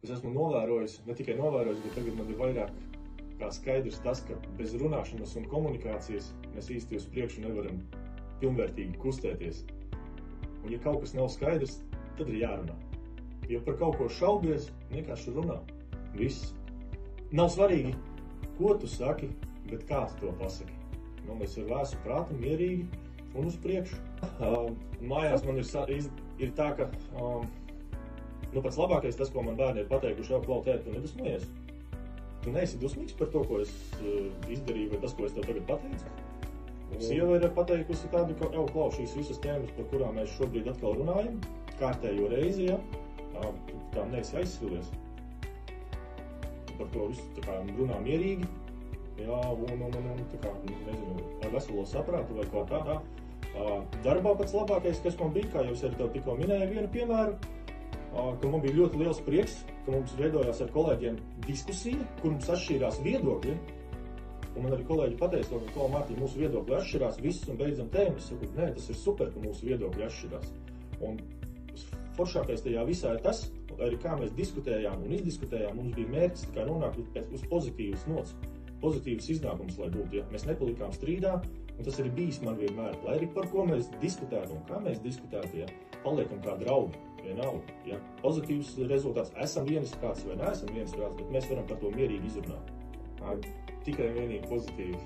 Es esmu novērojis, ne tikai novērojis, bet tagad man ir vairāk kā skaidrs tas, ka bez runāšanas un komunikācijas mēs īsti uz priekšu nevaram pilnvērtīgi kustēties. Un ja kaut kas nav skaidrs, tad ir jārunā. Ja par kaut ko šaubies, vienkārši runā. Viss. Nav svarīgi, ko tu saki, bet kā tu to pasaki. Mēs ar vēsu prātu, mierīgi un uz priekšu. Mājās man ir tā, ka pats labākais tas, ko man bērni ir pateikuši, jau klau, tēt, tu nedusmojies. Tu neesi dusmīgs par to, ko es izdarīju, vai tas, ko es tev tagad pateicu. Sieva ir pateikusi tādu, ka jau klau, šīs visas tēmas, par kurām mēs šobrīd atkal runājam, kārtējo reizi, ja, tā neesi aizsvilies. Par to visu tā kā runā mierīgi, jā, un tā kā, nezinu, ar veselo saprātu vai kaut tādā. Darbā pats labākais, kas man bija, kā jau es arī tev tikko minēju vienu piemēru, ka man bija ļoti liels prieks, ka mums veidojās ar kolēģiem diskusija, kur mums atšķīrās viedokļi. Un man arī kolēģi pateica, ka Mārtiņ, mūsu viedokļi atšķirās, viss un beidzam tēmu. Es saku, nē, tas ir super, ka mūsu viedokļi atšķirās. Un foršākais tajā visā ir tas, arī kā mēs diskutējām un izdiskutējām, mums bija mērķis tā kā nonākt uz pozitīvas nots, pozitīvas iznākums, lai būtu, ja mēs nepalikām strīdā, un tas arī bijis man vienmēr, lai arī par ko mēs diskutētu un kā mēs diskutētu, ja paliekam kā draugi, vienalga, ja pozitīvs rezultāts, esam viensprāts vai neesam viensprāts, bet mēs varam par to mierīgi izrunāt. Tikai vienīgi pozitīvi.